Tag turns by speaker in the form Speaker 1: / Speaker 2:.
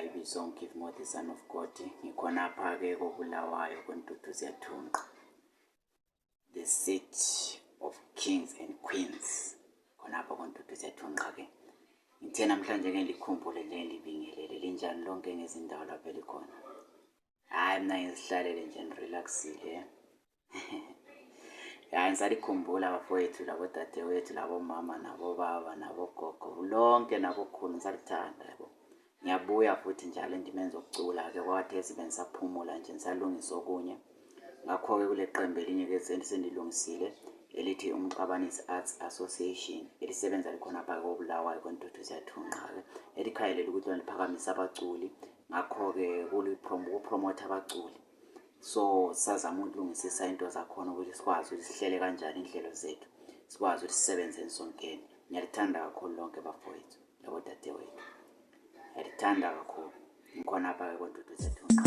Speaker 1: ibizwa Give More the Son of God. Ngikhonapha-ke koBulawayo koNtuthu Ziyathunqa, the seat of kings and queens. Khonapha koNtuthu Ziyathunqa-ke. Ngithe namhlanje-ke likhumbule nje libingelele linjani lonke ngezindawo lapho likhona. Hayi mina ngizihlalele nje nirelaxile. Ya ngisalikhumbula bafowethu labo dadewethu labo mama nabo baba nabo gogo lonke nabo khulu ngisalithanda yabo. Ngiyabuya futhi njalo endimeni zokucula-ke kwathe sibe ngisaphumula nje ngisalungisa okunye. Ngakho-ke kule qembu elinye-ke sendilungisile elithi Umxabanisi Arts Association elisebenza likhonapha koBulawayo koNtuthu Ziyathunqa-ke elikhayelele ukuthi liphakamisa abaculi. Ngakho-ke ukupromotha abaculi. So sazama ukulungisisa into zakhona ukuthi sikwazi ukuthi sihlele kanjani inhlelo zethu, sikwazi ukuthi sisebenze nisonkeni. Ngiyalithanda kakhulu lonke bafowethu labo dadewethu, ngiyalithanda kakhulu. Ngikhonapha-ke koNtuthu Ziyathunqa.